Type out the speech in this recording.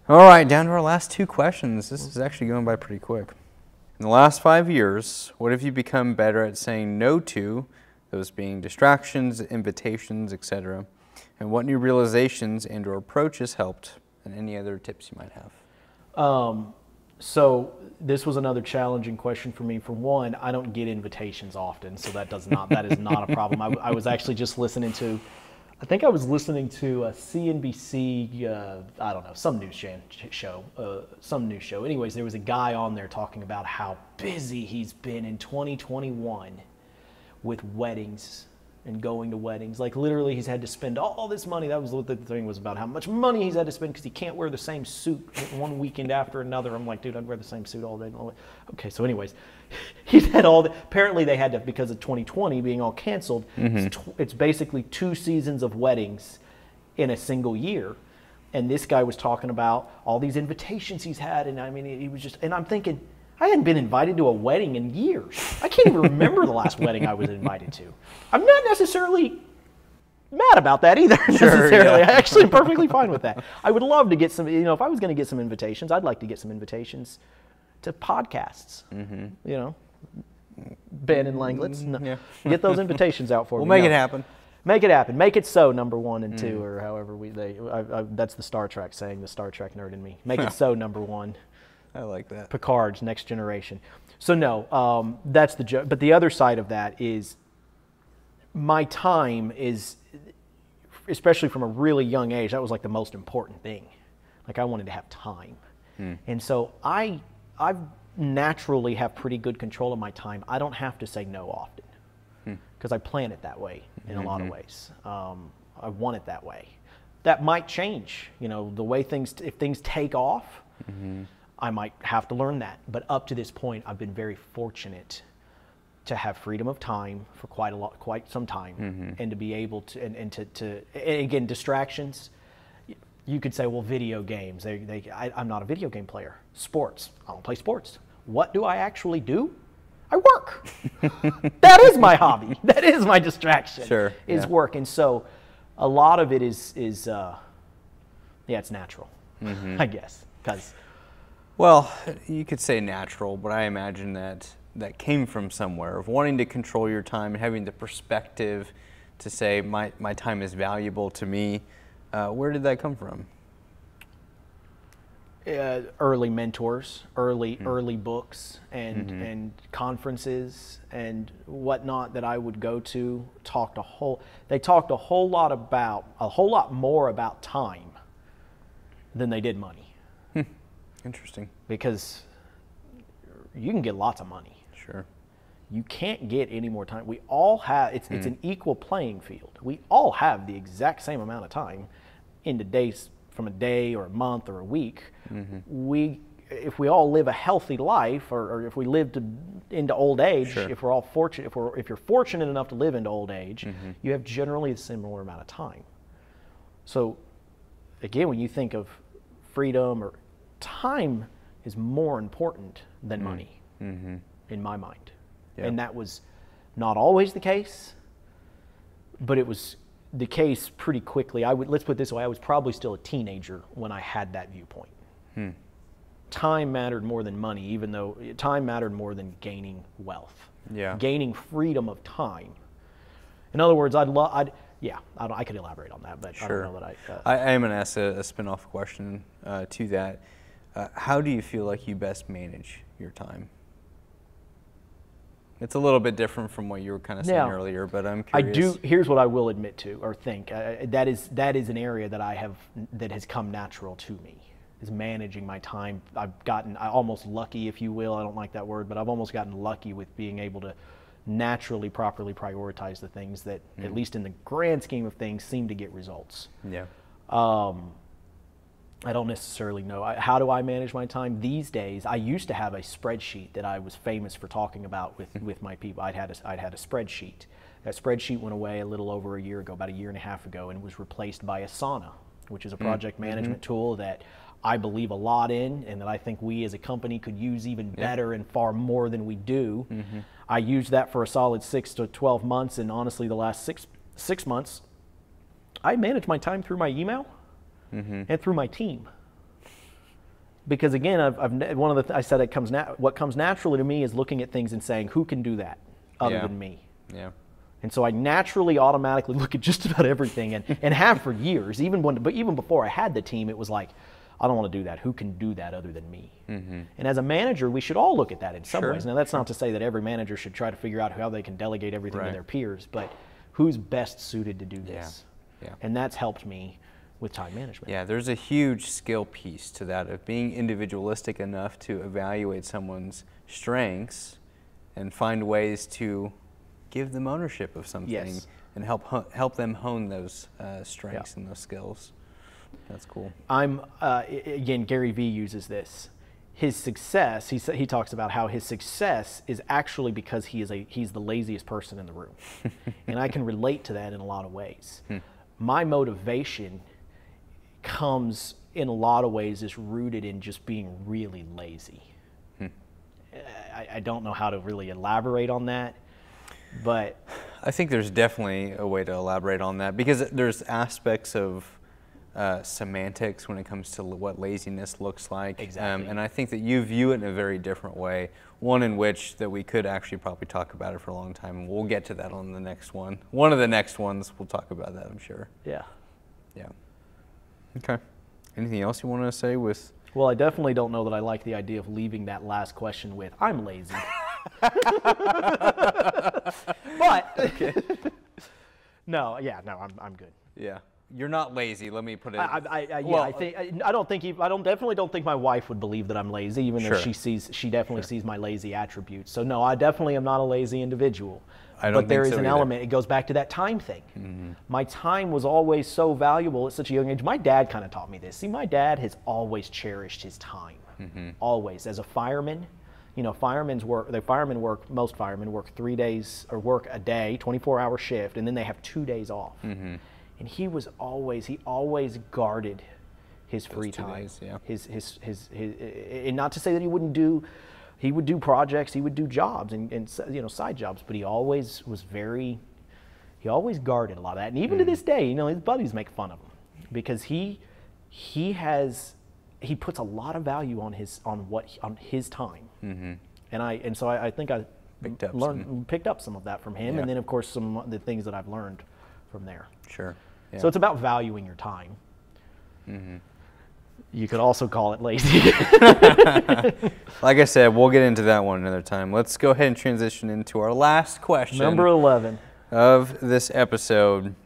All right, down to our last two questions. This is actually going by pretty quick. In the last 5 years, what have you become better at saying no to, those being distractions, invitations, etc.? And what new realizations and or approaches helped, and any other tips you might have? So this was another challenging question for me. For one, I don't get invitations often, so that is not a problem. I was actually just listening to, I think I was listening to a CNBC, I don't know, some news show. Anyways, there was a guy on there talking about how busy he's been in 2021 with weddings and going to weddings. Like literally he's had to spend all this money. That was what the thing was about, how much money he's had to spend because he can't wear the same suit one weekend after another. I'm like, dude, I'd wear the same suit all day. Okay, so anyways, he's had all the, apparently they had to, because of 2020 being all canceled, it's basically 2 seasons of weddings in a single year. And this guy was talking about all these invitations he's had. And I mean, he was just, and I'm thinking, I hadn't been invited to a wedding in years. I can't even remember the last wedding I was invited to. I'm not necessarily mad about that either, necessarily. Yeah. I actually am perfectly fine with that. I would love to get some, if I was going to get some invitations, I'd like to get some invitations to podcasts. Ben and Langlet's. No. Get those invitations out for me. We'll make it happen. Make it happen. Make it so, number 1 and 2, or however that's the Star Trek saying, the Star Trek nerd in me. Make it so, number 1. I like that. Picard's Next Generation. So no, that's the joke. But the other side of that is my time is, especially from a really young age, that was like the most important thing. Like I wanted to have time. And so I naturally have pretty good control of my time. I don't have to say no often because I plan it that way in a lot of ways. I want it that way. That might change, the way if things take off, I might have to learn that. But up to this point, I've been very fortunate to have freedom of time for quite some time, and to be able to, and again, distractions. You could say, well, video games. I'm not a video game player. Sports. I don't play sports. What do I actually do? I work. That is my hobby. That is my distraction. Sure. Is work. And so, a lot of it is it's natural, I guess, because. Well, you could say natural, but I imagine that came from somewhere, of wanting to control your time and having the perspective to say my time is valuable to me. Where did that come from? Early mentors, early books, and conferences and whatnot that I would go to. They talked a whole lot more about time than they did money. Interesting. Because you can get lots of money. Sure. You can't get any more time. We all have, it's an equal playing field. We all have the exact same amount of time in the days, from a day or a month or a week. If we all live a healthy life, or if we live into old age, sure. if we're all fortunate, if you're fortunate enough to live into old age, you have generally a similar amount of time. So again, when you think of freedom, or time is more important than money in my mind. Yep. And that was not always the case, but it was the case pretty quickly. Let's put it this way, I was probably still a teenager when I had that viewpoint. Time mattered more than money, even though time mattered more than gaining wealth. Yeah. Gaining freedom of time. In other words, I could elaborate on that, but sure. I don't know that I am going to ask a spin-off question to that. How do you feel like you best manage your time? It's a little bit different from what you were kind of saying earlier, but I'm curious. Here's what I will admit to, or think. That is an area that has come natural to me, is managing my time. I almost lucky, if you will. I don't like that word, but I've almost gotten lucky with being able to naturally, properly prioritize the things that, at least in the grand scheme of things, seem to get results. Yeah. I don't necessarily know. How do I manage my time these days? I used to have a spreadsheet that I was famous for talking about with my people. I'd had a spreadsheet. That spreadsheet went away a little over a year ago, about a year and a half ago, and was replaced by Asana, which is a project management tool that I believe a lot in, and that I think we as a company could use even better and far more than we do. I used that for a solid 6 to 12 months, and honestly, the last six months, I manage my time through my email and through my team. Because again, one of the I said it comes what comes naturally to me is looking at things and saying, who can do that other than me? Yeah. And so I naturally, automatically look at just about everything, and have for years. But even before I had the team, it was like, I don't want to do that. Who can do that other than me? Mm-hmm. And as a manager, we should all look at that in some ways. Now, that's not to say that every manager should try to figure out how they can delegate everything to their peers, but who's best suited to do this? Yeah. And that's helped me with time management. Yeah, there's a huge skill piece to that of being individualistic enough to evaluate someone's strengths and find ways to give them ownership of something and help them hone those strengths and those skills. That's cool. Again, Gary Vee uses this. His success, he talks about how his success is actually because he's the laziest person in the room. And I can relate to that in a lot of ways. My motivation comes in a lot of ways is rooted in just being really lazy. I don't know how to really elaborate on that, but I think there's definitely a way to elaborate on that, because there's aspects of semantics when it comes to what laziness looks like. Exactly. And I think that you view it in a very different way, one in which that we could actually probably talk about it for a long time, and we'll get to that on the next one. One of the next ones, we'll talk about that, I'm sure. Yeah. Yeah. Okay. Anything else you want to say with? Well, I definitely don't know that I like the idea of leaving that last question with, I'm lazy. But, okay. I'm good. Yeah. You're not lazy. Let me put it. I definitely don't think my wife would believe that I'm lazy, even though she definitely sees my lazy attributes. So no, I definitely am not a lazy individual. But there is an element. It goes back to that time thing. Mm-hmm. My time was always so valuable at such a young age. My dad kind of taught me this. See, my dad has always cherished his time. Mm-hmm. Always. As a fireman, most firemen work 3 days or work a day, 24-hour shift, and then they have 2 days off. Mm-hmm. And he always guarded his free time. And not to say that he would do projects, he would do jobs and side jobs, but he always guarded a lot of that. And even to this day, his buddies make fun of him because he puts a lot of value on his time. Mm-hmm. And so I think I picked up some of that from him, and then of course some of the things that I've learned from there. Sure. Yeah. So it's about valuing your time. Mm-hmm. You could also call it lazy. Like I said, we'll get into that one another time. Let's go ahead and transition into our last question. Number 11. Of this episode.